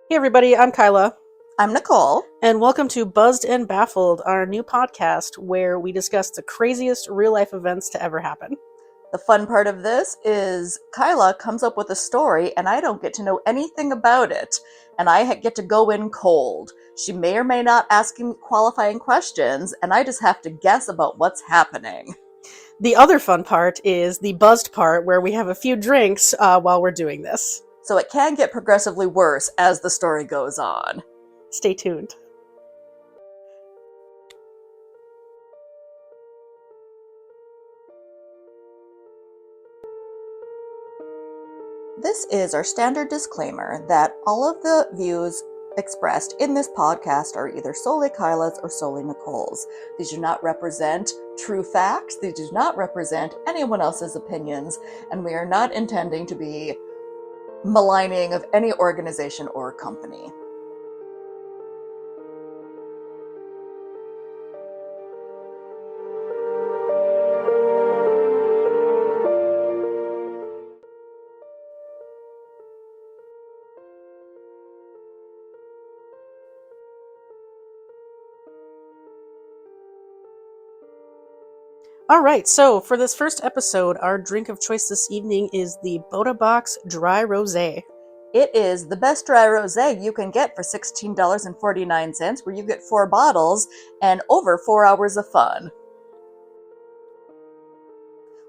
Hey everybody, I'm Kyla, I'm Nicole. and welcome to Buzzed and Baffled, our new podcast where we discuss the craziest real life events to ever happen. The fun part of this is Kyla comes up with a story and I don't get to know anything about it. And I get to go in cold. She may or may not ask me qualifying questions and I just have to guess about what's happening. The other fun part is the buzzed part where we have a few drinks while we're doing this. So it can get progressively worse as the story goes on. Stay tuned. This is our standard disclaimer that all of the views expressed in this podcast are either solely Kyla's or solely Nicole's. These do not represent true facts, these do not represent anyone else's opinions, and we are not intending to be maligning of any organization or company. Alright, so for this first episode, our drink of choice this evening is the Boda Box Dry Rosé. It is the best dry rosé you can get for $16.49, where you get 4 bottles and over 4 hours of fun.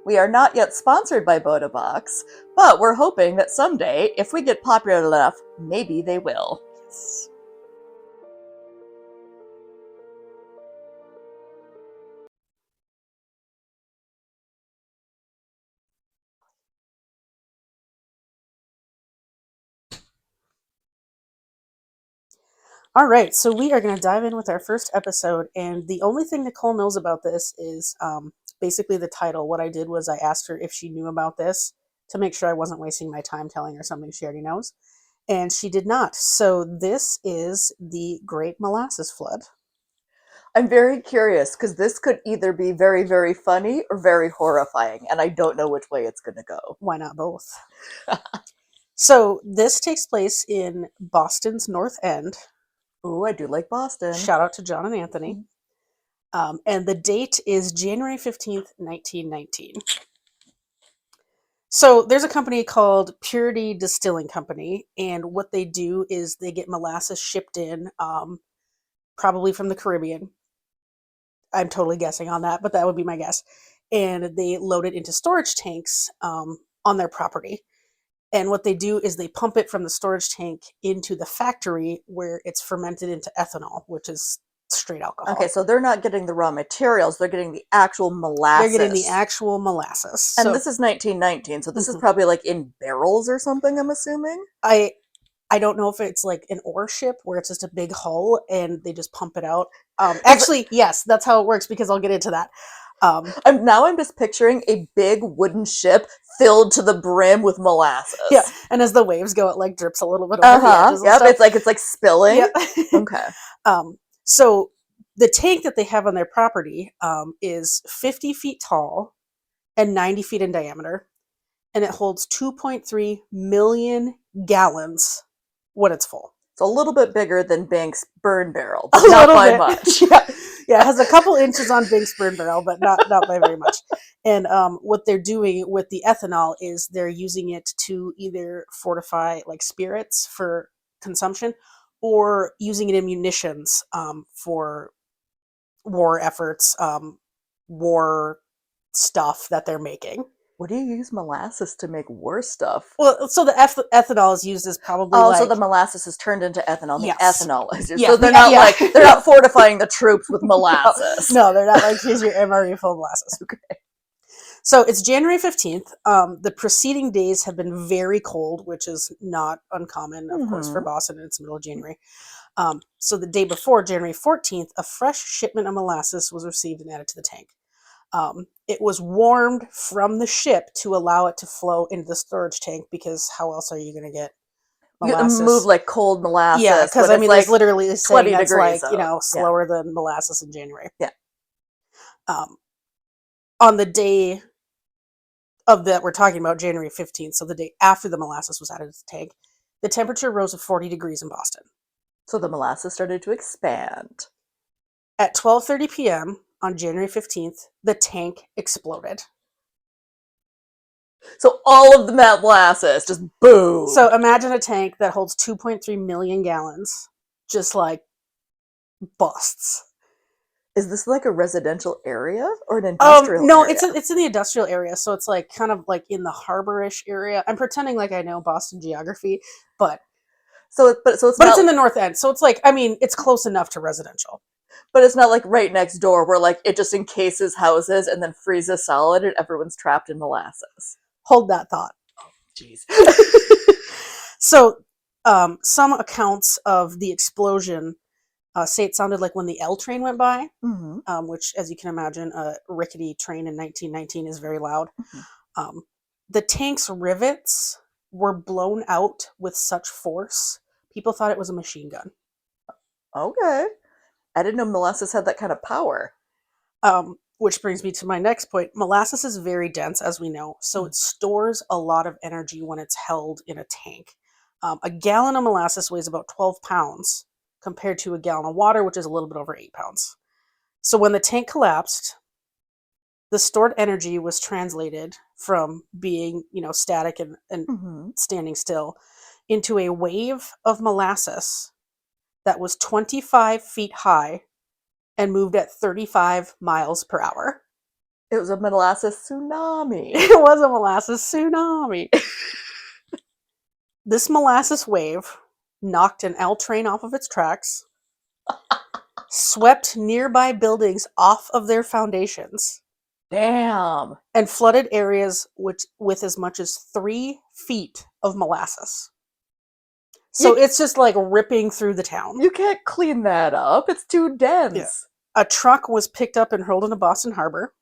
We are not yet sponsored by Boda Box, but we're hoping that someday, if we get popular enough, maybe they will. Yes. Alright, so we are going to dive in with our first episode, and the only thing Nicole knows about this is basically the title. What I did was I asked her if she knew about this to make sure I wasn't wasting my time telling her something she already knows, and she did not. So this is the Great Molasses Flood. I'm very curious, because this could either be very, very funny or very horrifying, and I don't know which way it's going to go. Why not both? So this takes place in Boston's North End. Ooh, I do like Boston. Shout out to John and Anthony. And the date is January 15th, 1919. So there's a company called Purity Distilling Company, and what they do is they get molasses shipped in, probably from the Caribbean. I'm totally guessing on that, but that would be my guess. And they load it into storage tanks on their property. And what they do is they pump it from the storage tank into the factory where it's fermented into ethanol, which is straight alcohol. Okay, so they're not getting the raw materials, they're getting the actual molasses. They're getting the actual molasses. And this is 1919, so this is probably like in barrels or something, I'm assuming? I don't know if it's like an ore ship where it's just a big hull and they just pump it out. Actually, yes, that's how it works, because I'll get into that. I'm just picturing a big wooden ship filled to the brim with molasses. Yeah, and as the waves go, it like drips a little bit over the edges. Yep, it's like spilling. Yep. Okay. So the tank that they have on their property is 50 feet tall and 90 feet in diameter, and it holds 2.3 million gallons when it's full. It's a little bit bigger than Banks' burn barrel, but not by much. Yeah, it has a couple inches on Banks' burn barrel, but not by very much. And what they're doing with the ethanol is they're using it to either fortify like spirits for consumption, or using it in munitions for war efforts, war stuff that they're making. What do you use molasses to make worse stuff? Well, so the ethanol is used as probably so the molasses is turned into ethanol. Yes. The ethanol is used. So they're not they're not fortifying the troops with molasses. No, they're not like, here's your MRE full of molasses. Okay. So it's January 15th. The preceding days have been very cold, which is not uncommon, of course, for Boston. It's middle of January. So the day before, January 14th, a fresh shipment of molasses was received and added to the tank. It was warmed from the ship to allow it to flow into the storage tank, because how else are you going to get molasses? You move like cold molasses. Yeah, because I mean, there's literally saying that's like, slower Yeah. than molasses in January. Yeah. On the day of that we're talking about, January 15th, so the day after the molasses was added to the tank, The temperature rose to 40 degrees in Boston. So the molasses started to expand. At 12:30 p.m. on January 15th, the tank exploded. So all of the molasses just boom. So imagine a tank that holds 2.3 million gallons just like busts. Is this like a residential area or an industrial No, area? it's in the industrial area, so it's like kind of like in the harbor-ish area. I'm pretending like I know Boston geography, but it's it's not in the north end, so it's like, I mean, it's close enough to residential. but it's not like right next door where like it just encases houses and then freezes solid and everyone's trapped in molasses. Hold that thought. Jeez. So, some accounts of the explosion say it sounded like when the L train went by, which, as you can imagine, a rickety train in 1919 is very loud. The tank's rivets were blown out with such force, people thought it was a machine gun. Okay. I didn't know molasses had that kind of power. Which brings me to my next point. Molasses is very dense, as we know, so it stores a lot of energy when it's held in a tank. A gallon of molasses weighs about 12 pounds compared to a gallon of water, which is a little bit over 8 pounds. So when the tank collapsed, the stored energy was translated from being, static and standing still into a wave of molasses that was 25 feet high and moved at 35 miles per hour. It was a molasses tsunami. It was a molasses tsunami. This molasses wave knocked an L train off of its tracks, swept nearby buildings off of their foundations, Damn. and flooded areas with as much as 3 feet of molasses. So it's just like ripping through the town. You can't clean that up. It's too dense. Yeah. A truck was picked up and hurled into Boston Harbor.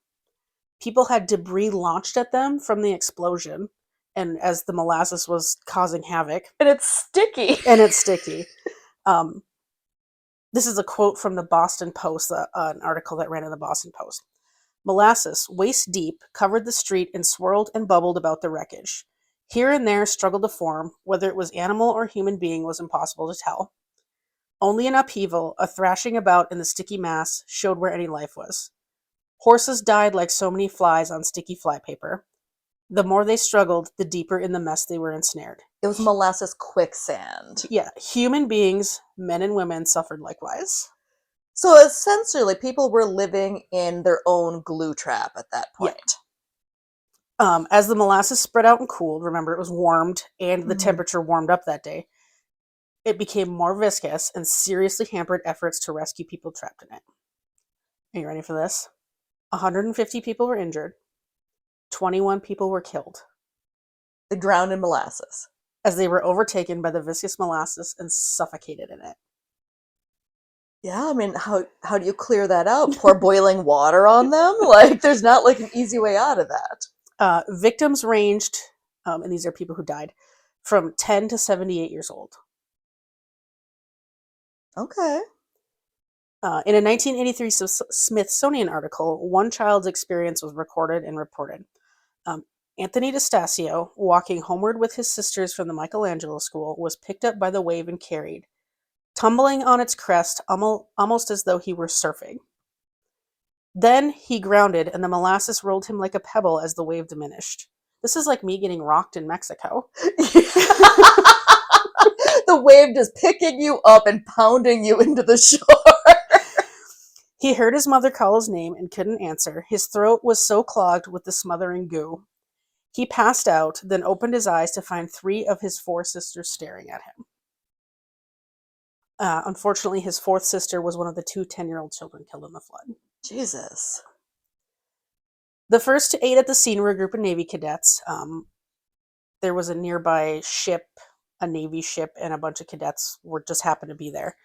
People had debris launched at them from the explosion, and as the molasses was causing havoc. And it's sticky. This is a quote from the Boston Post, an article that ran in the Boston Post. Molasses, waist deep, covered the street and swirled and bubbled about the wreckage. Here and there struggled to form. Whether it was animal or human being was impossible to tell. Only an upheaval, a thrashing about in the sticky mass, showed where any life was. Horses died like so many flies on sticky flypaper. The more they struggled, the deeper in the mess they were ensnared. It was molasses quicksand. Yeah, human beings, men and women, suffered likewise. So essentially, people were living in their own glue trap at that point. Yeah. As the molasses spread out and cooled, remember it was warmed and the temperature warmed up that day, it became more viscous and seriously hampered efforts to rescue people trapped in it. Are you ready for this? 150 people were injured. 21 people were killed. They drowned in molasses. As they were overtaken by the viscous molasses and suffocated in it. Yeah, I mean, how do you clear that out? Pour boiling water on them? Like, there's not like an easy way out of that. Victims ranged, and these are people who died, from 10 to 78 years old. Okay. In a 1983 Smithsonian article, one child's experience was recorded and reported. Anthony DeStasio, walking homeward with his sisters from the Michelangelo School, was picked up by the wave and carried, tumbling on its crest almost as though he were surfing. Then he grounded, and the molasses rolled him like a pebble as the wave diminished. This is like me getting rocked in Mexico. The wave just picking you up and pounding you into the shore. He heard his mother call his name and couldn't answer. His throat was so clogged with the smothering goo. He passed out, then opened his eyes to find 3 of his 4 sisters staring at him. Unfortunately, his 4th sister was one of the 2 10-year-old children killed in the flood. Jesus. The first to aid at the scene were a group of Navy cadets. There was a nearby ship, a Navy ship, and a bunch of cadets just happened to be there.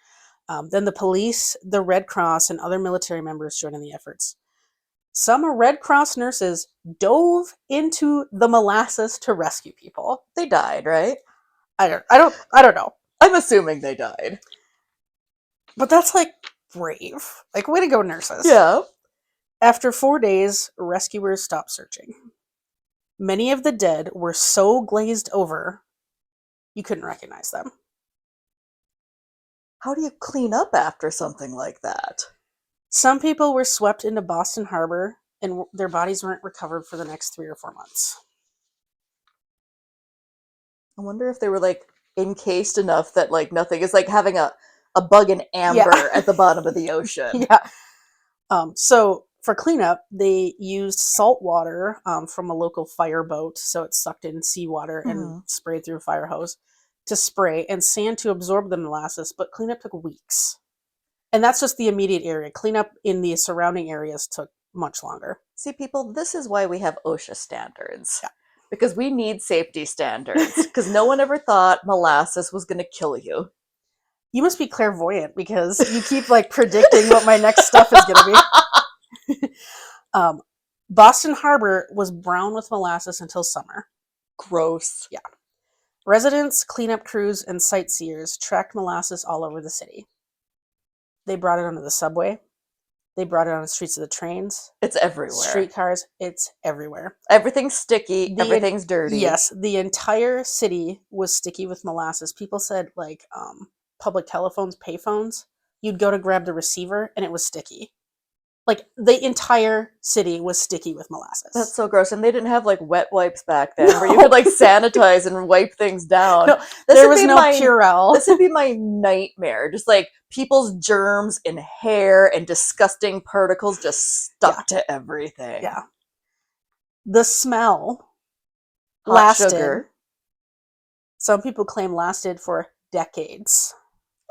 Then the police, the Red Cross, and other military members joined in the efforts. Some Red Cross nurses dove into the molasses to rescue people. They died, right? I don't know. I'm assuming they died. But that's like brave. Like, way to go, nurses. Yeah. After 4 days, rescuers stopped searching. Many of the dead were so glazed over You couldn't recognize them. How do you clean up after something like that? Some people were swept into Boston Harbor, and their bodies weren't recovered for the next 3 or 4 months. I wonder if they were like encased enough that like nothing is like having a bug in Yeah. amber at the bottom of the ocean. Yeah. So for cleanup, they used salt water from a local fire boat, so it sucked in seawater and Mhm. sprayed through a fire hose to spray, and sand to absorb the molasses, but cleanup took weeks. And that's just the immediate area. Cleanup in the surrounding areas took much longer. See, people, this is why we have OSHA standards. Yeah. Because we need safety standards. Because no one ever thought molasses was going to kill you. You must be clairvoyant because you keep like predicting what my next stuff is going to be. Boston Harbor was brown with molasses until summer. Gross. Yeah. Residents, cleanup crews, and sightseers tracked molasses all over the city. They brought it onto the subway. They brought it on the streets of the trains, It's everywhere. streetcars. It's everywhere. Everything's sticky. Everything's dirty. Yes, the entire city was sticky with molasses. People said like public telephones, payphones. You'd go to grab the receiver, and it was sticky. Like the entire city was sticky with molasses. That's so gross. And they didn't have like wet wipes back then where you could like sanitize and wipe things down. No, there was no Purell. This would be my nightmare. Just like people's germs and hair and disgusting particles just stuck to everything. Yeah. The smell Hot lasted. sugar. Some people claim lasted for decades.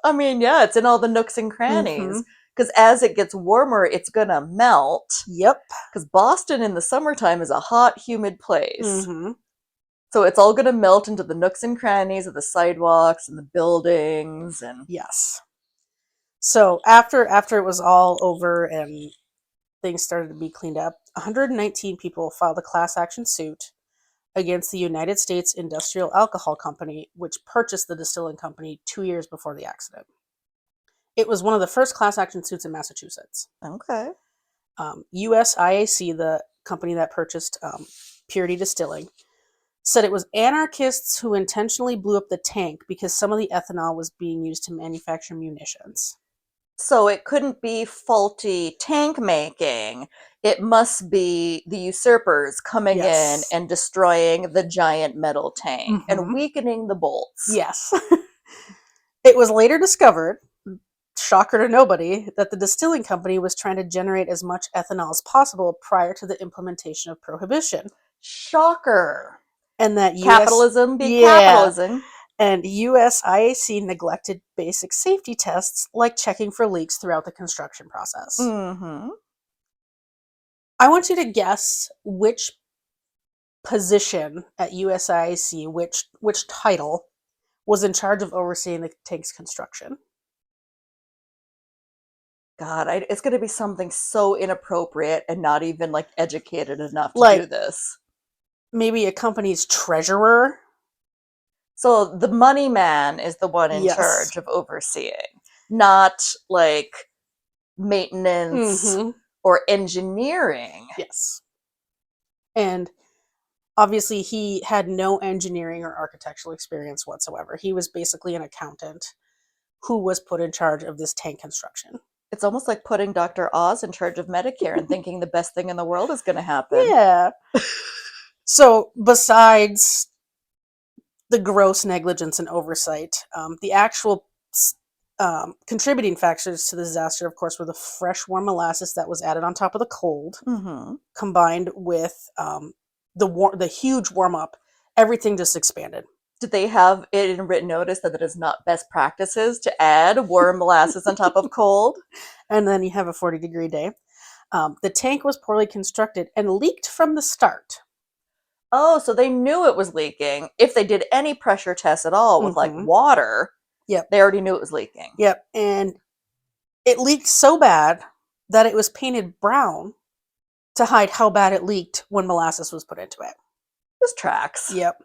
I mean, yeah, it's in all the nooks and crannies. Because as it gets warmer, it's gonna melt. Yep. Because Boston in the summertime is a hot, humid place. Mm-hmm. So it's all gonna melt into the nooks and crannies of the sidewalks and the buildings. And yes. So after it was all over and things started to be cleaned up, 119 people filed a class action suit against the United States Industrial Alcohol Company, which purchased the distilling company 2 years before the accident. It was one of the first class action suits in Massachusetts. Okay. USIAC, the company that purchased Purity Distilling, said it was anarchists who intentionally blew up the tank because some of the ethanol was being used to manufacture munitions. So it couldn't be faulty tank making. It must be the usurpers coming in and destroying the giant metal tank and weakening the bolts. Yes. It was later discovered, shocker to nobody, that the distilling company was trying to generate as much ethanol as possible prior to the implementation of prohibition. Shocker. And that capitalism be capitalism. And USIAC neglected basic safety tests like checking for leaks throughout the construction process. Mm-hmm. I want you to guess which position at USIAC, which title was in charge of overseeing the tank's construction. God, it's going to be something so inappropriate and not even like educated enough to do this. Maybe a company's treasurer. So the money man is the one in charge of overseeing, not like maintenance or engineering. Yes. And obviously he had no engineering or architectural experience whatsoever. He was basically an accountant who was put in charge of this tank construction. It's almost like putting Dr. Oz in charge of Medicare and thinking the best thing in the world is going to happen. Yeah. So besides the gross negligence and oversight, the actual contributing factors to the disaster, of course, were the fresh, warm molasses that was added on top of the cold, combined with the huge warm-up. Everything just expanded. Did they have it in written notice that it is not best practices to add warm molasses on top of cold? And then you have a 40-degree day. The tank was poorly constructed and leaked from the start. Oh, so they knew it was leaking. If they did any pressure tests at all with like water, they already knew it was leaking. Yep, and it leaked so bad that it was painted brown to hide how bad it leaked when molasses was put into it. This tracks. Yep.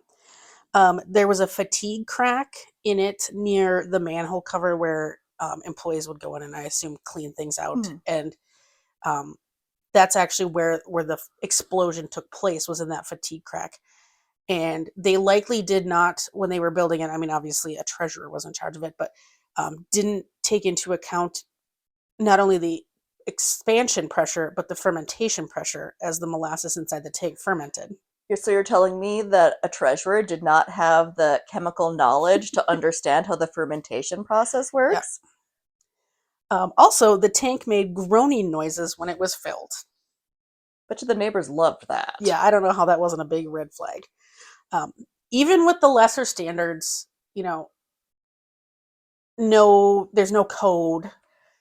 There was a fatigue crack in it near the manhole cover where employees would go in and I assume clean things out. And that's actually where the explosion took place, was in that fatigue crack. And they likely did not, when they were building it, I mean, obviously a treasurer was in charge of it, but didn't take into account not only the expansion pressure, but the fermentation pressure as the molasses inside the tank fermented. So you're telling me that a treasurer did not have the chemical knowledge to understand how the fermentation process Yeah. works? Also, the tank made groaning noises when it was filled. Bet you the neighbors loved that. Yeah, I don't know how that wasn't a big red flag. Even with the lesser standards, there's no code.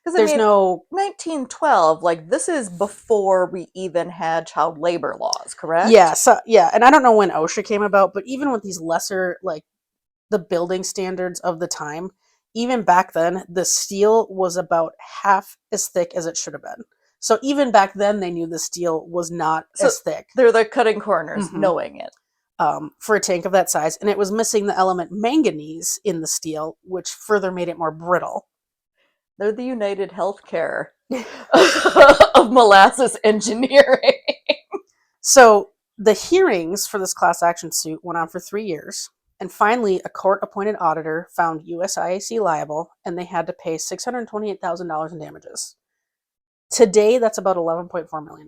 Because, There's no 1912, like, this is before we even had child labor laws, correct? yeah, and I don't know when OSHA came about, but even with these lesser, like, the building standards of the time, even back then, the steel was about half as thick as it should have been. So even back then, they knew the steel was not as thick. They're the cutting corners, knowing it. For a tank of that size, and it was missing the element manganese in the steel, which further made it more brittle. They're the United Healthcare of molasses engineering. So the hearings for this class action suit went on for 3 years, and finally a court-appointed auditor found USIAC liable, and they had to pay $628,000 in damages. Today, that's about $11.4 million.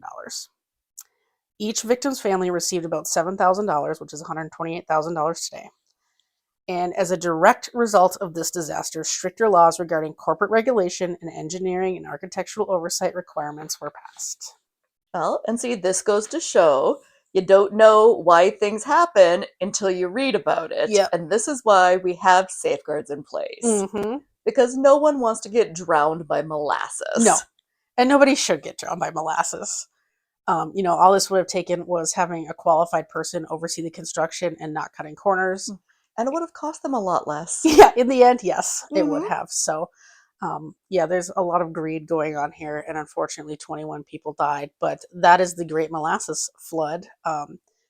Each victim's family received about $7,000, which is $128,000 today. And as a direct result of this disaster, stricter laws regarding corporate regulation and engineering and architectural oversight requirements were passed. Well, and see, this goes to show you don't know why things happen until you read about it. Yep. And this is why we have safeguards in place. Mm-hmm. Because no one wants to get drowned by molasses. No. And nobody should get drowned by molasses. All this would have taken was having a qualified person oversee the construction and not cutting corners. And it would have cost them a lot less. Yeah, in the end, yes, it would have. So, there's a lot of greed going on here, and unfortunately 21 people died, but that is the Great Molasses Flood.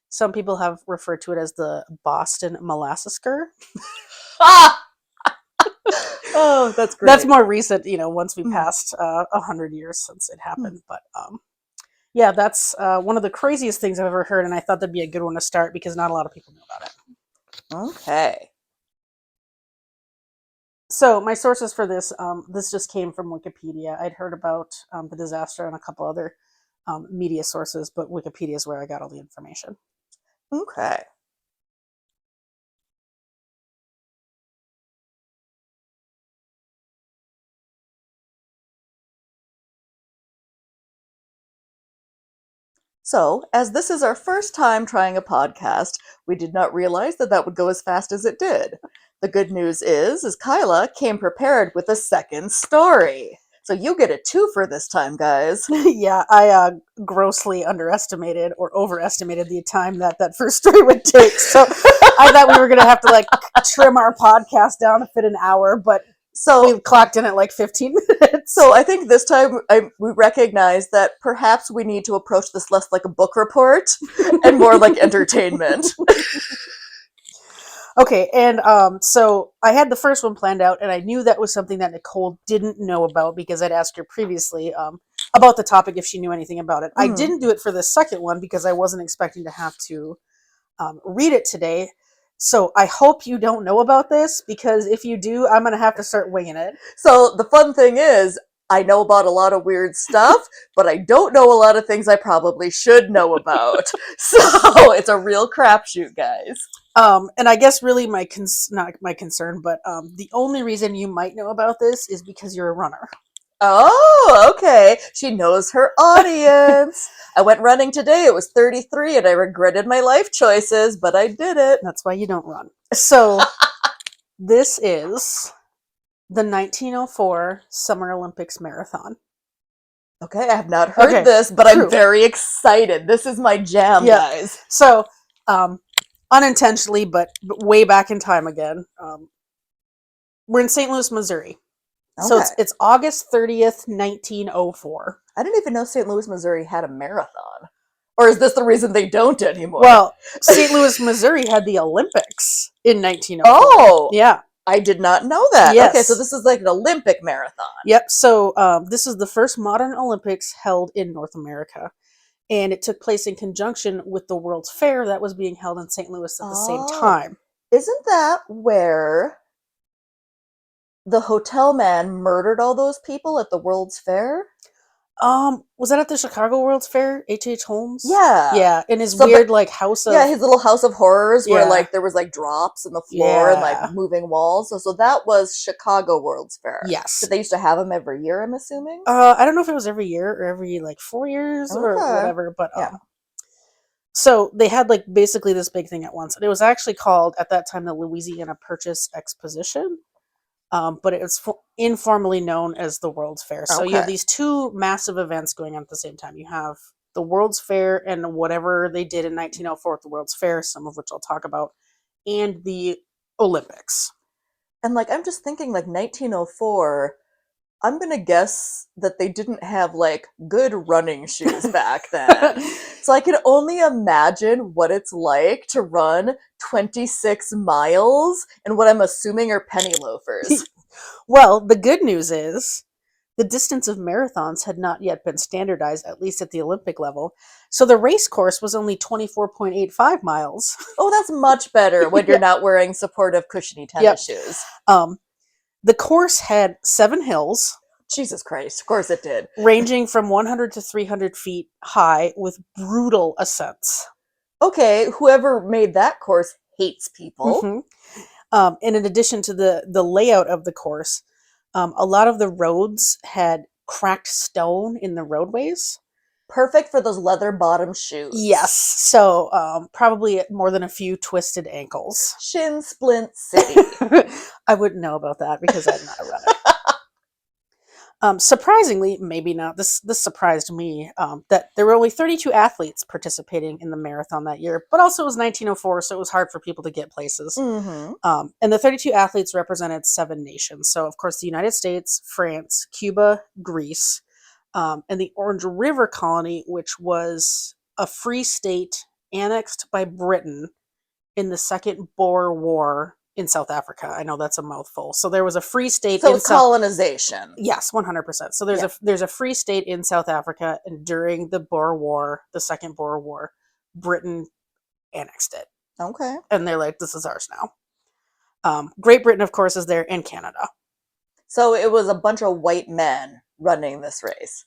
Some people have referred to it as the Boston Molassescur. Oh, that's great. That's more recent, once we passed 100 years since it happened. But yeah, that's one of the craziest things I've ever heard, and I thought that'd be a good one to start because not a lot of people know about it. Okay. So my sources for this just came from Wikipedia. I'd heard about the disaster and a couple other media sources, but Wikipedia is where I got all the information. Okay. So, as this is our first time trying a podcast, we did not realize that would go as fast as it did. The good news is Kyla came prepared with a second story. So you get a 2 for this time, guys. Yeah, I grossly underestimated or overestimated the time that first story would take. So I thought we were going to have to trim our podcast down to fit an hour, but we clocked in at 15 minutes. So I think this time we recognize that perhaps we need to approach this less like a book report and more like entertainment. Okay, and so I had the first one planned out, and I knew that was something that Nicole didn't know about because I'd asked her previously about the topic if she knew anything about it. I didn't do it for the second one because I wasn't expecting to have to read it today. So I hope you don't know about this, because if you do, I'm going to have to start winging it. So the fun thing is, I know about a lot of weird stuff, but I don't know a lot of things I probably should know about. So it's a real crapshoot, guys. And I guess really not my concern, but the only reason you might know about this is because you're a runner. Oh, okay. She knows her audience. I went running today. It was 33 and I regretted my life choices, but I did it. That's why you don't run. So this is the 1904 Summer Olympics Marathon. Okay, I have not heard this, but I'm very excited. This is my jam, guys. So, unintentionally, but way back in time again, we're in St. Louis, Missouri. Okay. So it's August 30th, 1904. I didn't even know St. Louis, Missouri had a marathon. Or is this the reason they don't anymore? Well, St. Louis, Missouri had the Olympics in 1904. Oh! Yeah. I did not know that. Yes. Okay, so this is like an Olympic marathon. Yep. So this is the first modern Olympics held in North America. and it took place in conjunction with the World's Fair that was being held in St. Louis at the same Oh, time. isn't that where the hotel man murdered all those people at the World's Fair? Was that at the Chicago World's Fair? H.H. Holmes? Yeah. Yeah, in his So, weird like house yeah, of his little house of horrors where yeah, like there was like drops in the floor and like yeah, moving walls. So that was Chicago World's Fair. yes. But they used to have them every year, I'm assuming. I don't know if it was every year or every like 4 years or Okay. whatever, but Yeah. so they had like basically this big thing at once, and it was actually called at that time the Louisiana Purchase Exposition. But it was informally known as the World's Fair. So you have Okay. these two massive events going on at the same time. You have the World's Fair and whatever they did in 1904 at the World's Fair, some of which I'll talk about, and the Olympics. And like I'm just thinking like 1904, I'm gonna guess that they didn't have like good running shoes back then. So I can only imagine what it's like to run 26 miles in what I'm assuming are penny loafers. Well, the good news is the distance of marathons had not yet been standardized, at least at the Olympic level. So the race course was only 24.85 miles. Oh, that's much better when you're Yeah. not wearing supportive, cushiony Yep. tennis shoes. Um, the course had 7 hills, Jesus Christ, of course it did. ranging from 100 to 300 feet high with brutal ascents. Okay, whoever made that course hates people. Hmm. And in addition to the layout of the course, a lot of the roads had cracked stone in the roadways. Perfect for those leather bottom shoes. Yes, so probably more than a few twisted ankles. Shin Splint City. I wouldn't know about that because I'm not a runner. Surprisingly, maybe not. This surprised me that there were only 32 athletes participating in the marathon that year, but also it was 1904, so it was hard for people to get places. Mm-hmm. And the 32 athletes represented 7 nations. So, of course, the United States, France, Cuba, Greece, and the Orange River Colony, which was a free state annexed by Britain in the Second Boer War in South Africa. I know that's a mouthful. So there was a free state So in it's colonization. Yes, 100%. So Yeah. there's a free state in South Africa, and during the Boer War, the Second Boer War, Britain annexed it, Okay. and they're like, "This is ours now." Great Britain, of course, is there, and Canada. So it was a bunch of white men running this race.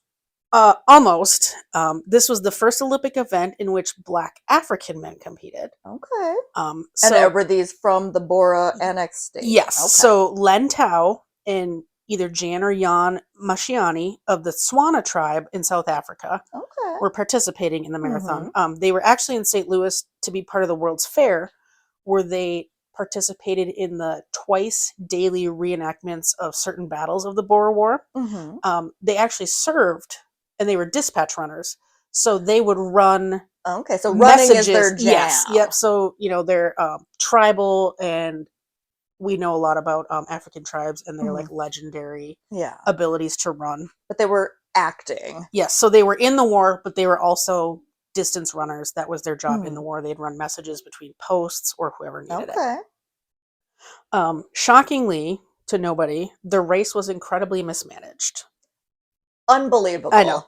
Almost. This was the first Olympic event in which Black African men competed. Okay. So And were these from the Bora annexed state? yes, Okay. so Len Tao and either Jan or Jan Mashiani of the Swana tribe in South Africa Okay. were participating in the marathon. They were actually in St. Louis to be part of the World's Fair, where they participated in the twice daily reenactments of certain battles of the Boer War. Mm-hmm. They actually served, and they were dispatch runners, so they would run Okay. So running is messages. their jam. Yes, yep. So they're tribal, and we know a lot about African tribes and their like legendary Yeah. abilities to run. But they were acting. Yes, so they were in the war, but they were also distance runners. That was their job in the war. They'd run messages between posts or whoever needed Okay. it. Shockingly to nobody, the race was incredibly mismanaged. Unbelievable. I know.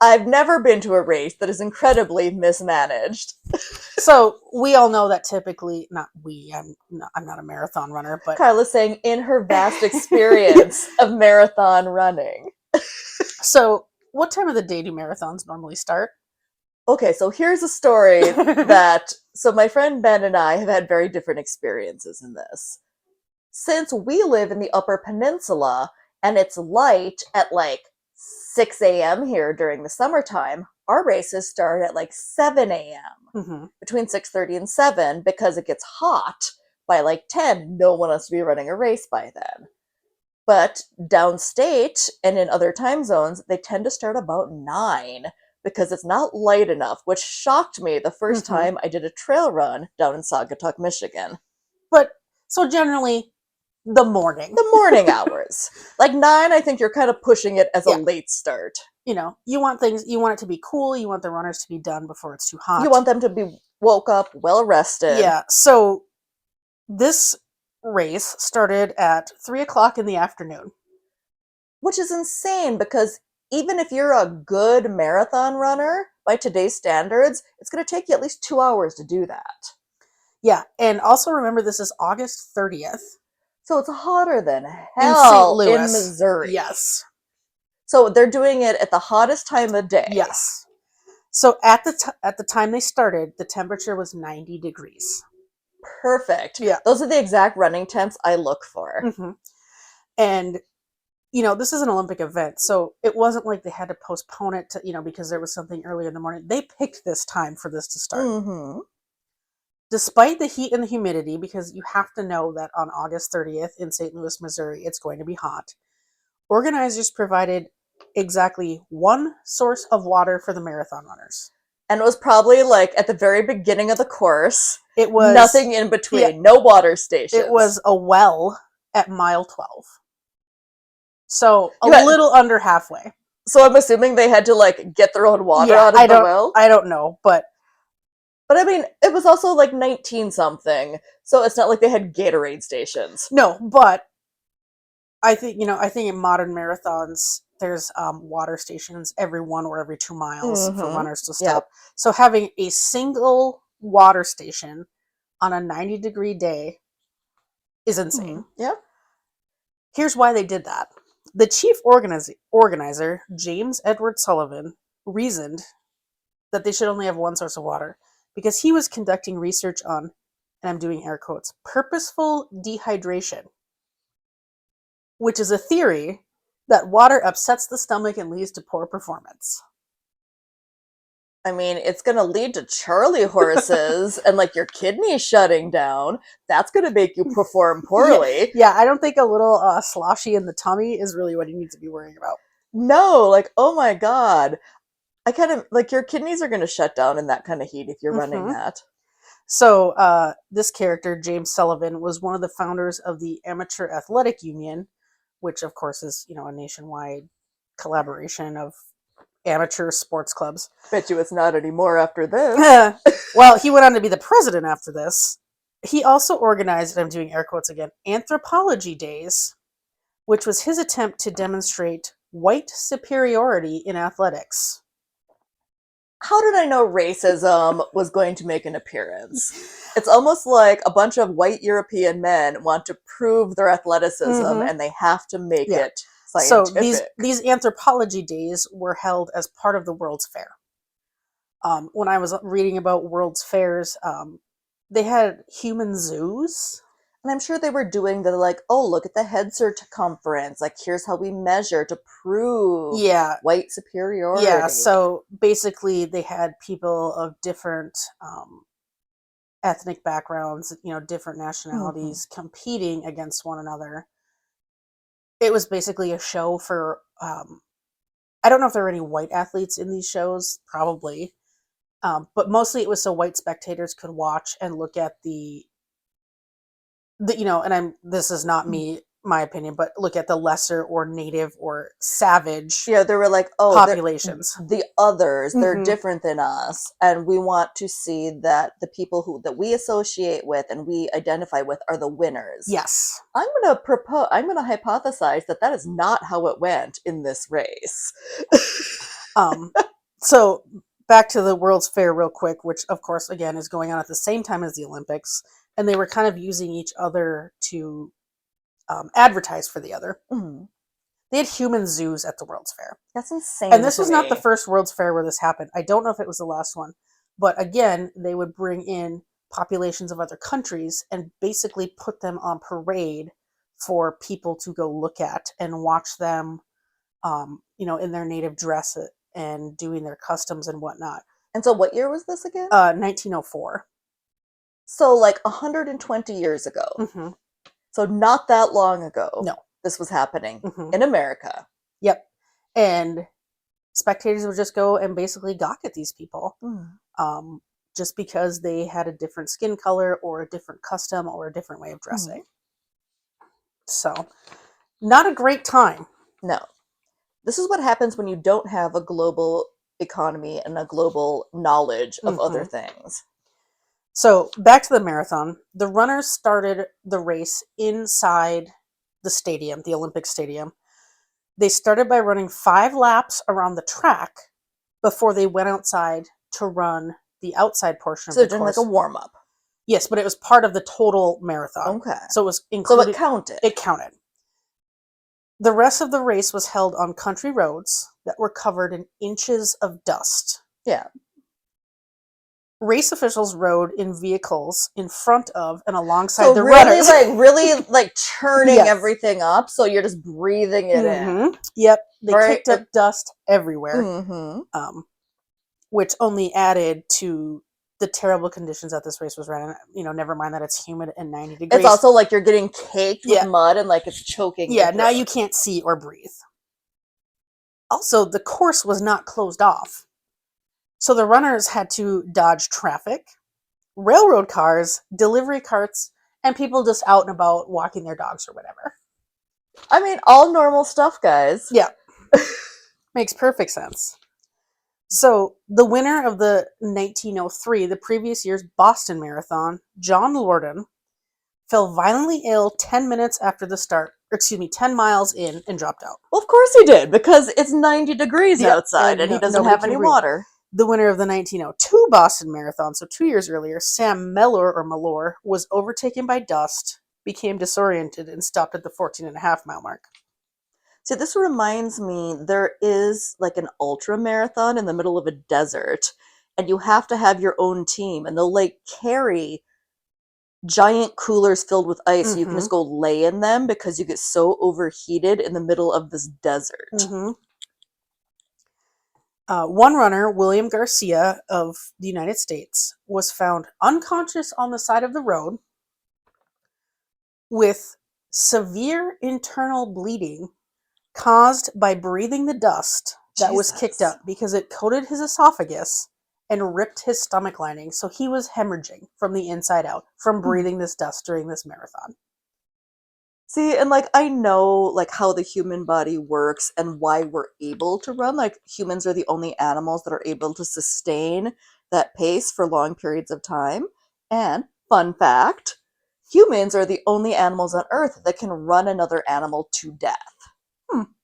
I've never been to a race that is incredibly mismanaged. So we all know that typically, not we, I'm not a marathon runner, but Carla's saying in her vast experience of marathon running. So what time of the day do marathons normally start? Okay, so here's a story so my friend Ben and I have had very different experiences in this. Since we live in the Upper Peninsula and it's light at like 6 a.m. here during the summertime, our races start at like 7 a.m. Between 6:30 and 7 because it gets hot by like 10. No one has to be running a race by then. But downstate and in other time zones, they tend to start about 9 because it's not light enough, which shocked me the first time I did a trail run down in Saugatuck, Michigan. But so generally the morning. The morning hours. Like 9, I think you're kind of pushing it as a late start. You want it to be cool, you want the runners to be done before it's too hot. You want them to be woke up, well rested. Yeah, so this race started at 3 o'clock in the afternoon. Which is insane because even if you're a good marathon runner, by today's standards, it's going to take you at least 2 hours to do that. Yeah, and also remember this is August 30th So it's hotter than in St. hell in Louis. Missouri. Yes. So they're doing it at the hottest time of day. Yes. So at the time they started, the temperature was 90 degrees. Perfect. Yeah. Those are the exact running temps I look for. Mm-hmm. And this is an Olympic event, so it wasn't like they had to postpone it to, because there was something early in the morning. They picked this time for this to start. Mm-hmm. Despite the heat and the humidity, because you have to know that on August 30th in St. Louis, Missouri, it's going to be hot, organizers provided exactly one source of water for the marathon runners. And it was probably like at the very beginning of the course. It was nothing in between, yeah, no water stations. It was a well at mile 12. So a little under halfway. So I'm assuming they had to like get their own water out of the well? I don't know, but I mean, it was also like 19 something, so it's not like they had Gatorade stations. No, but I think in modern marathons there's water stations every 1 or every 2 miles for runners to stop. Yep. So having a single water station on a 90-degree day is insane. Yeah. Here's why they did that. The chief organizer, James Edward Sullivan, reasoned that they should only have one source of water because he was conducting research on, and I'm doing air quotes, purposeful dehydration, which is a theory that water upsets the stomach and leads to poor performance. I mean, it's going to lead to Charlie horses and like your kidneys shutting down. That's going to make you perform poorly. Yeah, I don't think a little sloshy in the tummy is really what you need to be worrying about. No, like, oh my God. I kind of, like, your kidneys are going to shut down in that kind of heat if you're running that. So this character, James Sullivan, was one of the founders of the Amateur Athletic Union, which of course is, a nationwide collaboration of amateur sports clubs. Bet you it's not anymore after this. Well, he went on to be the president after this. He also organized, and I'm doing air quotes again, Anthropology Days, which was his attempt to demonstrate white superiority in athletics. How did I know racism was going to make an appearance? It's almost like a bunch of white European men want to prove their athleticism and they have to make it scientific. So these Anthropology Days were held as part of the World's Fair. When I was reading about World's Fairs, they had human zoos. And I'm sure they were doing the like, oh, look at the head circumference. Like, here's how we measure to prove white superiority. Yeah, so basically they had people of different ethnic backgrounds, different nationalities competing against one another. It was basically a show for, I don't know if there were any white athletes in these shows, probably. But mostly it was so white spectators could watch and look at this is not my opinion, but look at the lesser or native or savage they were like, oh, populations. The others, they're different than us. And we want to see that the people that we associate with and we identify with are the winners. Yes. I'm going to hypothesize that is not how it went in this race. So back to the World's Fair real quick, which of course, again, is going on at the same time as the Olympics. And they were kind of using each other to advertise for the other. They had human zoos at the World's Fair. That's insane. And this was not the first World's Fair where this happened. I don't know if it was the last one. But again, they would bring in populations of other countries and basically put them on parade for people to go look at and watch them, in their native dress and doing their customs and whatnot. And so what year was this again? 1904. So like 120 years ago. So not that long ago. No. This was happening in America. Yep. And spectators would just go and basically gawk at these people. Just because they had a different skin color or a different custom or a different way of dressing. So, not a great time. No. This is what happens when you don't have a global economy and a global knowledge of other things. So, back to the marathon. The runners started the race inside the stadium, the Olympic Stadium. They started by running 5 laps around the track before they went outside to run the outside portion So of they're the doing like course. a warm-up. Yes, but it was part of the total marathon. Okay. So it was So included. it counted. It counted. The rest of the race was held on country roads that were covered in inches of dust. Yeah. Race officials rode in vehicles in front of and alongside So the really, runners. really churning Yes. everything up, so you're just breathing it in. Yep, they Right. kicked up dust everywhere, Mm-hmm. which only added to the terrible conditions that this race was ran in. Never mind that it's humid and 90 degrees. It's also like you're getting caked with Yeah. mud and like it's choking. Yeah, your now you throat. can't see or breathe. Also, the course was not closed off. So the runners had to dodge traffic, railroad cars, delivery carts, and people just out and about walking their dogs or whatever. I mean, all normal stuff, guys. Yeah. Makes perfect sense. So, the winner of the 1903, the previous year's Boston Marathon, John Lorden, fell violently ill 10 minutes after the start, 10 miles in, and dropped out. Well, of course he did, because it's 90 degrees outside and he doesn't have any water. The winner of the 1902 Boston Marathon, so 2 years earlier, Sam Mellor, was overtaken by dust, became disoriented, and stopped at the 14.5-mile mark. See, this reminds me, there is like an ultra marathon in the middle of a desert, and you have to have your own team, and they'll like carry giant coolers filled with ice, so you can just go lay in them because you get so overheated in the middle of this desert. One runner, William Garcia of the United States, was found unconscious on the side of the road with severe internal bleeding caused by breathing the dust that was kicked up because it coated his esophagus and ripped his stomach lining. So he was hemorrhaging from the inside out from breathing this dust during this marathon. See, and like I know like how the human body works and why we're able to run. Like humans are the only animals that are able to sustain that pace for long periods of time. And fun fact, humans are the only animals on Earth that can run another animal to death.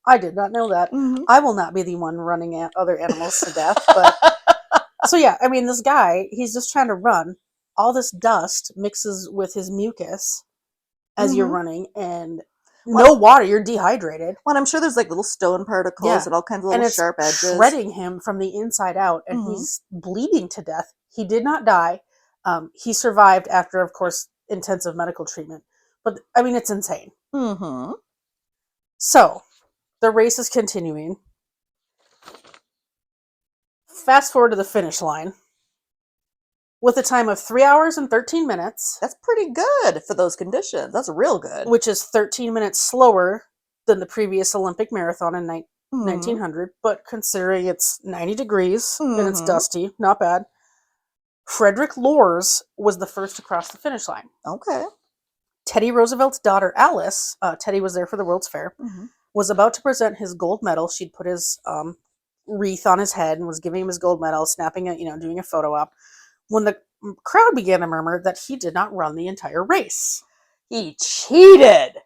I did not know that. I will not be the one running other animals to death. But so yeah, I mean, this guy, he's just trying to run. All this dust mixes with his mucus as you're running, and no water. You're dehydrated. Well, I'm sure there's like little stone particles and all kinds of little sharp edges. Shredding him from the inside out, and he's bleeding to death. He did not die. He survived after, of course, intensive medical treatment. But I mean, it's insane. So the race is continuing. Fast forward to the finish line. With a time of 3 hours and 13 minutes. That's pretty good for those conditions. That's real good. Which is 13 minutes slower than the previous Olympic marathon in 1900. But considering it's 90 degrees and it's dusty, not bad. Frederick Lors was the first to cross the finish line. Okay. Teddy Roosevelt's daughter, Alice, Teddy was there for the World's Fair, was about to present his gold medal. She'd put his wreath on his head and was giving him his gold medal, snapping it, doing a photo op. When the crowd began to murmur that he did not run the entire race. He cheated!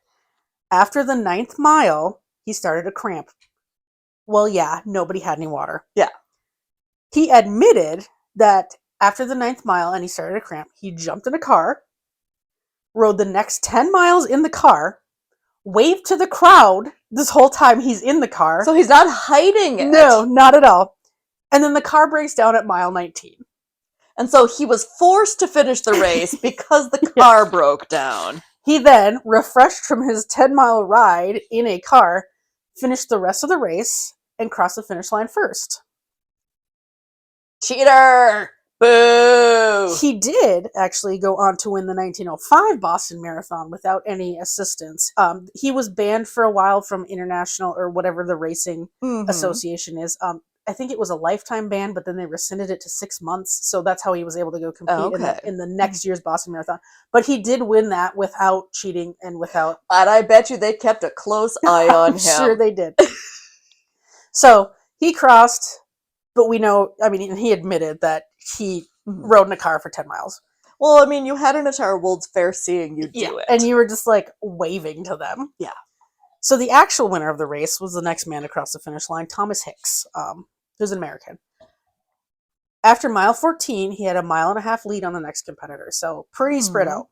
After the 9th mile, he started to cramp. Well, yeah, nobody had any water. Yeah. He admitted that after the 9th mile and he started to cramp, he jumped in a car, rode the next 10 miles in the car, waved to the crowd this whole time he's in the car. So he's not hiding it. No, not at all. And then the car breaks down at mile 19. And so he was forced to finish the race because the car broke down. He then, refreshed from his 10-mile ride in a car, finished the rest of the race and crossed the finish line first. Cheater! Boo! He did actually go on to win the 1905 Boston Marathon without any assistance. He was banned for a while from international or whatever the racing association is. I think it was a lifetime ban, but then they rescinded it to 6 months. So that's how he was able to go compete in the next year's Boston Marathon. But he did win that without cheating and without... And I bet you they kept a close eye on him. Sure they did. So he crossed, but we know, I mean, he admitted that he rode in a car for 10 miles. Well, I mean, you had an entire World's Fair seeing you do it. And you were just like waving to them. Yeah. So the actual winner of the race was the next man across the finish line, Thomas Hicks, who's an American. After mile 14, he had a 1.5 mile lead on the next competitor, so pretty spread out.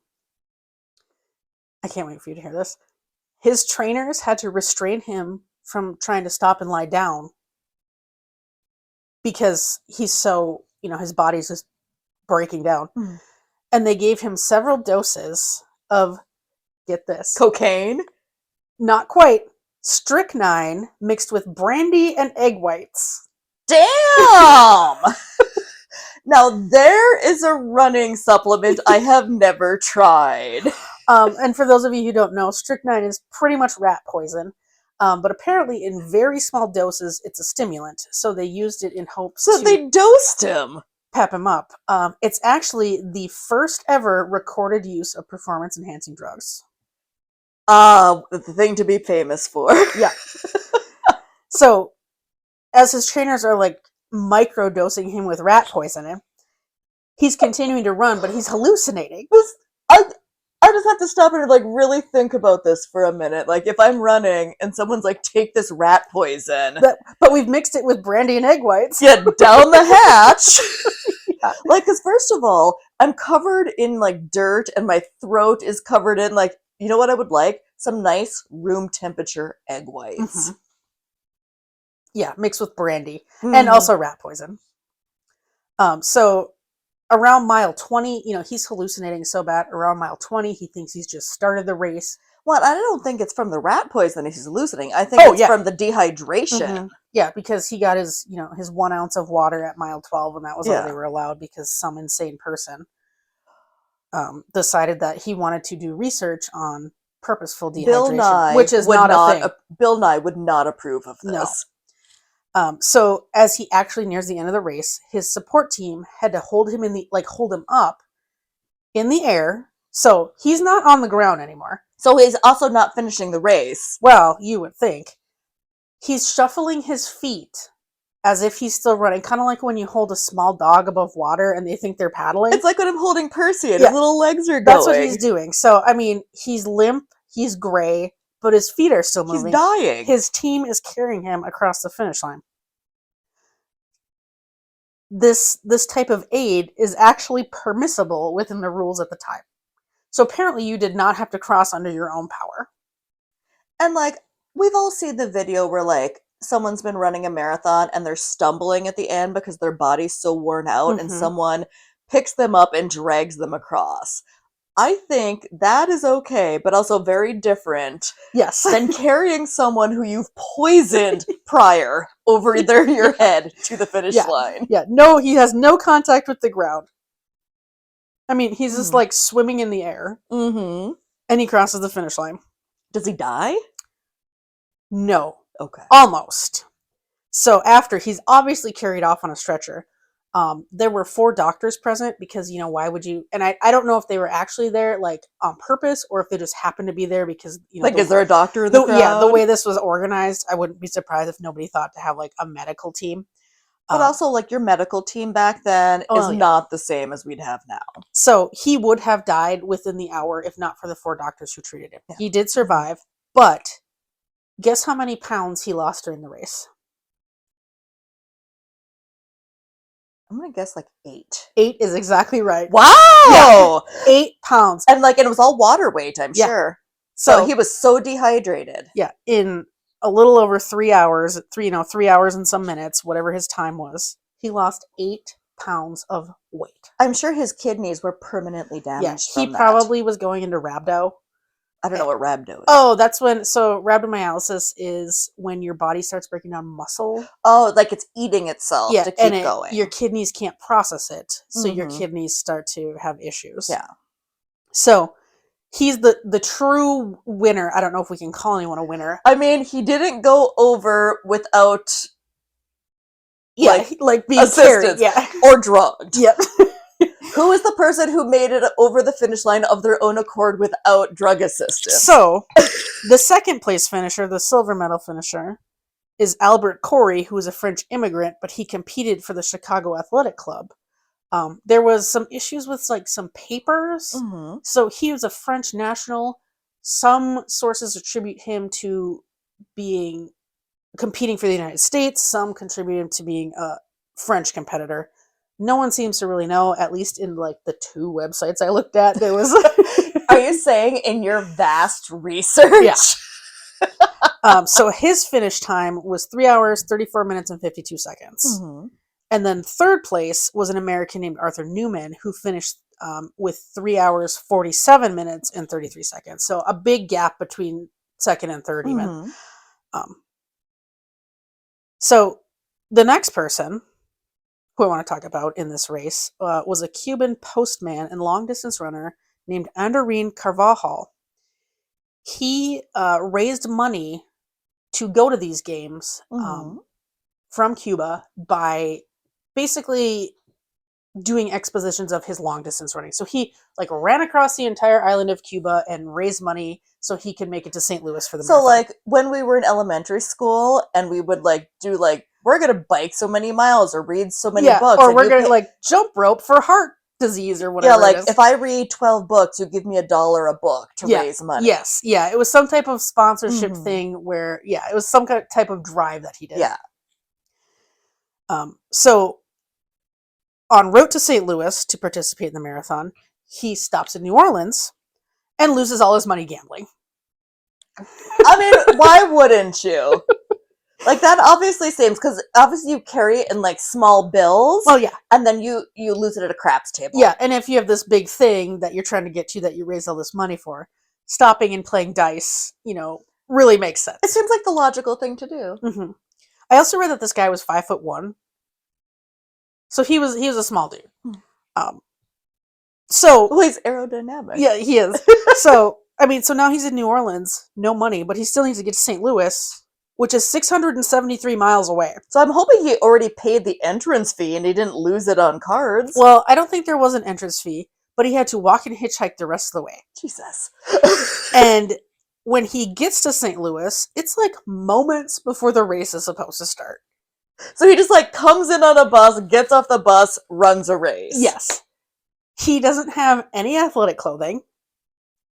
I can't wait for you to hear this. His trainers had to restrain him from trying to stop and lie down because he's so, his body's just breaking down. And they gave him several doses of, get this, Cocaine? Not quite, strychnine mixed with brandy and egg whites. Damn! Now, there is a running supplement I have never tried. And for those of you who don't know, strychnine is pretty much rat poison. But apparently in very small doses, it's a stimulant. So they used it in hopes So they dosed him. Pep him up. It's actually the first ever recorded use of performance-enhancing drugs. The thing to be famous for. Yeah. So, as his trainers are like micro-dosing him with rat poison, he's continuing to run, but he's hallucinating. I just have to stop and like really think about this for a minute. Like if I'm running and someone's like, take this rat poison. But we've mixed it with brandy and egg whites. Get down the hatch. Yeah. Like, because first of all, I'm covered in like dirt and my throat is covered in like, you know what I would like? Some nice room temperature egg whites. Yeah, mixed with brandy and also rat poison. So around mile 20, he's hallucinating so bad. Around mile 20, he thinks he's just started the race. Well, I don't think it's from the rat poison he's hallucinating. I think it's from the dehydration. Yeah, because he got his 1 ounce of water at mile 12, and that was all they were allowed because some insane person decided that he wanted to do research on purposeful dehydration, which is not a thing. Bill Nye would not approve of this. No. So as he actually nears the end of the race, his support team had to hold him hold him up in the air. So he's not on the ground anymore. So he's also not finishing the race. Well, you would think. He's shuffling his feet as if he's still running, kind of like when you hold a small dog above water and they think they're paddling. It's like when I'm holding Percy and his little legs are going. That's what he's doing. So, I mean, he's limp, he's gray, but his feet are still moving. He's dying. His team is carrying him across the finish line. This type of aid is actually permissible within the rules at the time. So apparently you did not have to cross under your own power. And like, we've all seen the video where like someone's been running a marathon and they're stumbling at the end because their body's so worn out and someone picks them up and drags them across. I think that is okay, but also very different than carrying someone who you've poisoned prior over your head to the finish line. Yeah, no, he has no contact with the ground. I mean, he's just like swimming in the air. And he crosses the finish line. Does he die? No. Okay. Almost. So after, he's obviously carried off on a stretcher. There were 4 doctors present because, why would you? And I don't know if they were actually there, like, on purpose or if they just happened to be there because, like, is there a doctor in the crowd? Yeah, the way this was organized, I wouldn't be surprised if nobody thought to have, like, a medical team. But also, like, your medical team back then is not the same as we'd have now. So he would have died within the hour if not for the 4 doctors who treated him. Yeah. He did survive, but guess how many pounds he lost during the race? I'm going to guess like 8. 8 is exactly right. Wow! Yeah. 8 pounds. And like, it was all water weight, I'm sure. So he was so dehydrated. Yeah. In a little over 3 hours, 3 hours and some minutes, whatever his time was, he lost 8 pounds of weight. I'm sure his kidneys were permanently damaged. Yeah, he probably was going into rhabdo. I don't know what rhabdo is. Oh, that's so rhabdomyolysis is when your body starts breaking down muscle. Oh, like it's eating itself to keep going. Your kidneys can't process it, so your kidneys start to have issues. Yeah. So he's the true winner. I don't know if we can call anyone a winner. I mean, he didn't go over without like being assistance carried, or drugged. Yep. Who is the person who made it over the finish line of their own accord without drug assistance? So, the second place finisher, the silver medal finisher, is Albert Corey, who is a French immigrant, but he competed for the Chicago Athletic Club. There was some issues with like some papers. So he was a French national, Some sources attribute him to competing for the United States. Some contribute him to being a French competitor. No one seems to really know, at least in like the 2 websites I looked at. There was Are you saying in your vast research? Yeah. So his finish time was 3 hours, 34 minutes, and 52 seconds. Mm-hmm. And then third place was an American named Arthur Newman, who finished with 3 hours, 47 minutes, and 33 seconds. So a big gap between second and third, even. Mm-hmm. So the next person who I want to talk about in this race was a Cuban postman and long-distance runner named Andorine Carvajal. He raised money to go to these games from Cuba by basically doing expositions of his long-distance running. So he like ran across the entire island of Cuba and raised money so he could make it to St. Louis for the marathon. So like when we were in elementary school and we would like do like, we're going to bike so many miles or read so many books. Or we're going to like jump rope for heart disease or whatever. Yeah, like if I read 12 books, you give me $1 a book to raise money. Yes, yeah. It was some type of sponsorship thing where, it was some kind of type of drive that he did. Yeah. So en route to St. Louis to participate in the marathon, he stops in New Orleans and loses all his money gambling. I mean, why wouldn't you? Like that obviously seems, because obviously you carry it in like small bills. Well, yeah. And then you lose it at a craps table. Yeah, and if you have this big thing that you're trying to get to that you raise all this money for, stopping and playing dice, really makes sense. It seems like the logical thing to do. Mm-hmm. I also read that this guy was 5'1", so he was a small dude. Well, he's aerodynamic. Yeah, he is. So now he's in New Orleans, no money, but he still needs to get to St. Louis, which is 673 miles away. So I'm hoping he already paid the entrance fee and he didn't lose it on cards. Well, I don't think there was an entrance fee, but he had to walk and hitchhike the rest of the way. Jesus. And when he gets to St. Louis, it's like moments before the race is supposed to start. So he just like comes in on a bus, gets off the bus, runs a race. Yes. He doesn't have any athletic clothing.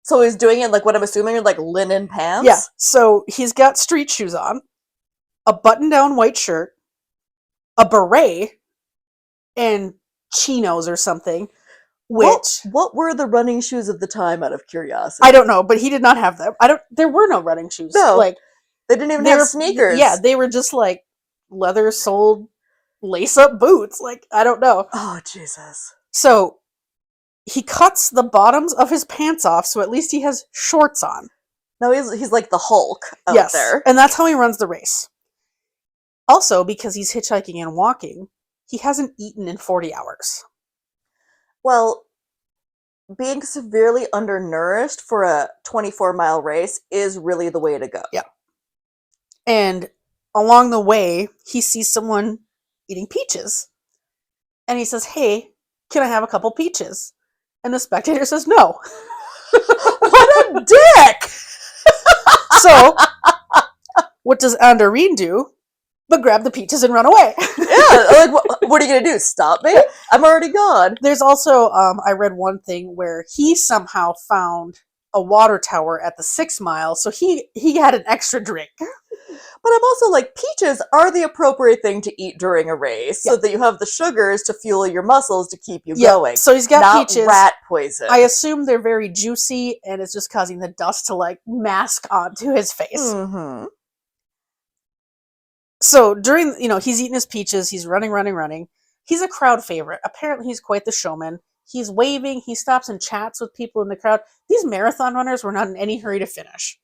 So he's doing it like what I'm assuming are like linen pants? Yeah. So he's got street shoes on, a button-down white shirt, a beret, and chinos or something. What were the running shoes of the time, out of curiosity? I don't know, but he did not have them. There were no running shoes. No. Like they didn't even have sneakers. Yeah, they were just like leather-soled lace-up boots. Like, I don't know. Oh, Jesus. So he cuts the bottoms of his pants off, so at least he has shorts on. No, he's like the Hulk out there. And that's how he runs the race. Also, because he's hitchhiking and walking, he hasn't eaten in 40 hours. Well, being severely undernourished for a 24-mile race is really the way to go. Yeah. And along the way, he sees someone eating peaches. And he says, "Hey, can I have a couple peaches?" And the spectator says, "No." What a dick! So, what does Andorine do but grab the peaches and run away? Yeah, like, what are you going to do? Stop me? I'm already gone. There's also, I read one thing where he somehow found a water tower at the 6 mile, so he had an extra drink. But I'm also like, peaches are the appropriate thing to eat during a race, so that you have the sugars to fuel your muscles to keep you going. So he's got not peaches. Rat poison. I assume they're very juicy, and it's just causing the dust to like mask onto his face. Mm-hmm. So during, he's eating his peaches, he's running. He's a crowd favorite. Apparently he's quite the showman. He's waving, he stops and chats with people in the crowd. These marathon runners were not in any hurry to finish.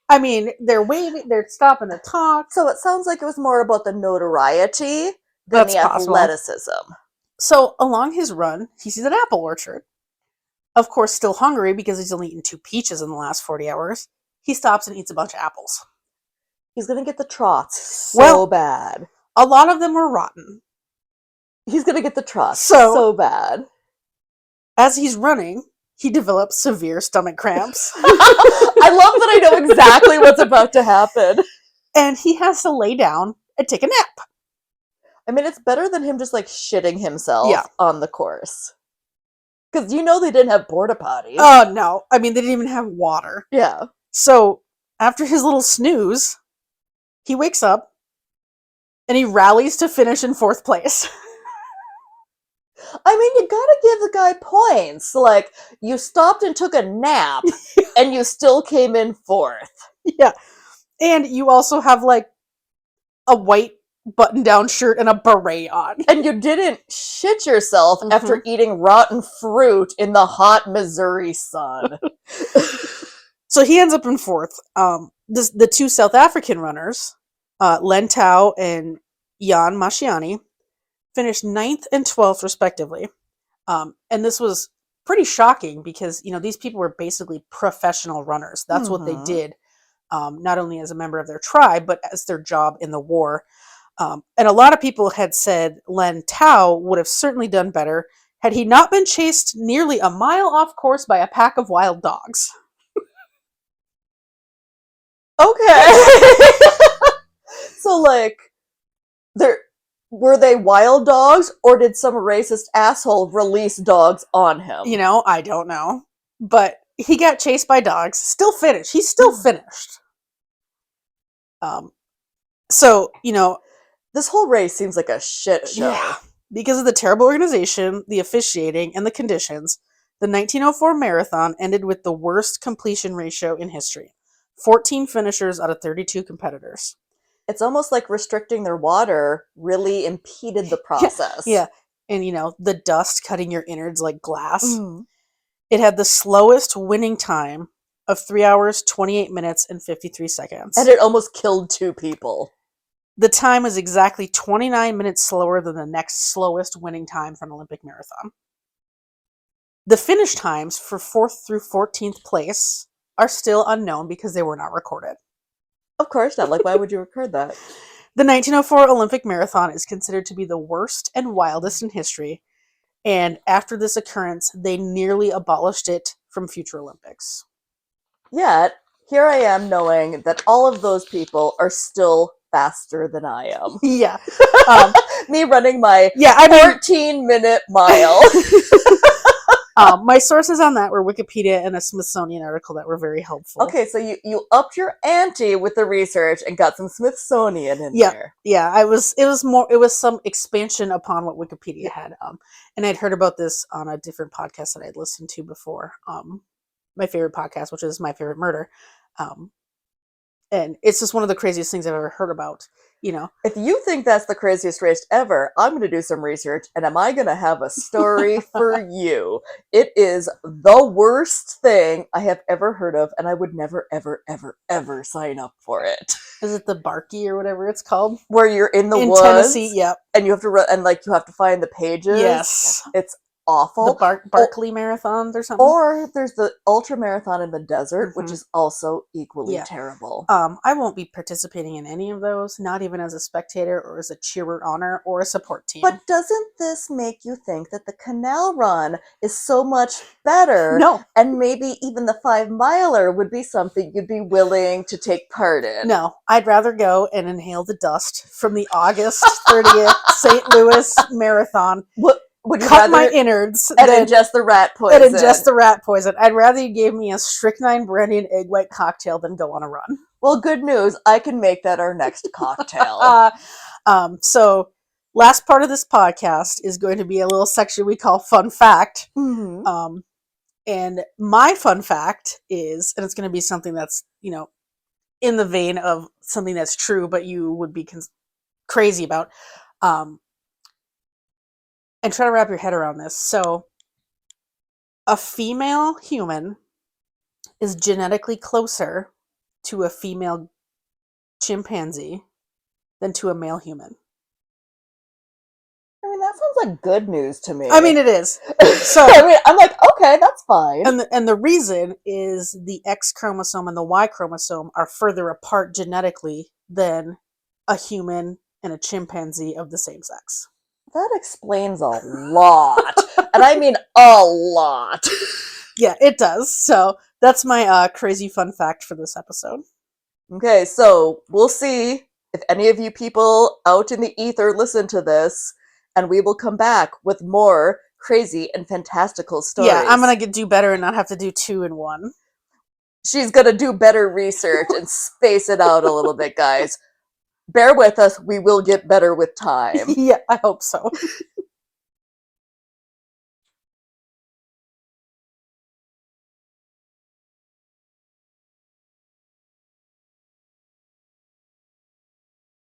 I mean, they're waving, they're stopping to talk. So it sounds like it was more about the notoriety than the athleticism. So along his run, he sees an apple orchard. Of course, still hungry because he's only eaten 2 peaches in the last 40 hours. He stops and eats a bunch of apples. He's going to get the trots so bad. A lot of them were rotten. He's going to get the trots so bad. As he's running, he develops severe stomach cramps. I love that I know exactly what's about to happen. And he has to lay down and take a nap. I mean, it's better than him just like shitting himself on the course. Because they didn't have porta potties. Oh, no. I mean, they didn't even have water. Yeah. So after his little snooze, he wakes up and he rallies to finish in 4th place. I mean, you gotta give the guy points. Like, you stopped and took a nap, and you still came in 4th. Yeah. And you also have like a white button-down shirt and a beret on. And you didn't shit yourself after eating rotten fruit in the hot Missouri sun. So he ends up in 4th. The 2 South African runners, Len Tao and Jan Mashiani, finished 9th and 12th respectively. And this was pretty shocking because, these people were basically professional runners. That's what they did, not only as a member of their tribe, but as their job in the war. And a lot of people had said Len Tao would have certainly done better had he not been chased nearly a mile off course by a pack of wild dogs. Okay. So, like, were they wild dogs, or did some racist asshole release dogs on him? I don't know. But he got chased by dogs. Still finished. He's still finished. So, this whole race seems like a shit show. Yeah. Because of the terrible organization, the officiating, and the conditions, the 1904 marathon ended with the worst completion ratio in history. 14 finishers out of 32 competitors. It's almost like restricting their water really impeded the process. Yeah. And, the dust cutting your innards like glass. It had the slowest winning time of 3 hours, 28 minutes, and 53 seconds. And it almost killed 2 people. The time was exactly 29 minutes slower than the next slowest winning time for an Olympic marathon. The finish times for 4th through 14th place are still unknown because they were not recorded. Of course not. Like, why would you record that? The 1904 Olympic Marathon is considered to be the worst and wildest in history, and after this occurrence, they nearly abolished it from future Olympics. Yet, here I am knowing that all of those people are still faster than I am. Yeah. Me running my 14-minute mile. My sources on that were Wikipedia and a Smithsonian article that were very helpful. Okay, so you upped your ante with the research and got some Smithsonian in there. Yeah, it was some expansion upon what Wikipedia had. And I'd heard about this on a different podcast that I'd listened to before. My favorite podcast, which is My Favorite Murder. And it's just one of the craziest things I've ever heard about, If you think that's the craziest race ever, I'm going to do some research, and am I going to have a story for you? It is the worst thing I have ever heard of, and I would never, ever, ever, ever sign up for it. Is it the Barkey or whatever it's called? Where you're in the woods, Tennessee, yep. And you have to run, and you have to find the pages. Yes. It's awful. The Barkley marathons or something. Or there's the ultra marathon in the desert, which is also equally terrible. I won't be participating in any of those, not even as a spectator or as a cheerer honor or a support team. But doesn't this make you think that the canal run is so much better? No. And maybe even the 5-miler would be something you'd be willing to take part in? No, I'd rather go and inhale the dust from the August 30th St. Louis Marathon. Would you cut my innards and ingest the rat poison? And ingest the rat poison. I'd rather you gave me a strychnine brandy and egg white cocktail than go on a run. Well, good news. I can make that our next cocktail. So last part of this podcast is going to be a little section we call Fun Fact. Mm-hmm. And my fun fact is, and it's going to be something that's, in the vein of something that's true, but you would be crazy about. And try to wrap your head around this. So, a female human is genetically closer to a female chimpanzee than to a male human. I mean, that sounds like good news to me. I mean, it is. So, I'm like, okay, that's fine. And the reason is the X chromosome and the Y chromosome are further apart genetically than a human and a chimpanzee of the same sex. That explains a lot. And I mean a lot. Yeah, it does. So that's my crazy fun fact for this episode. Okay, so we'll see if any of you people out in the ether listen to this, and we will come back with more crazy and fantastical stories. Yeah, I'm going to do better and not have to do 2 in 1. She's gonna do better research and space it out a little bit, guys. Bear with us, we will get better with time. Yeah, I hope so.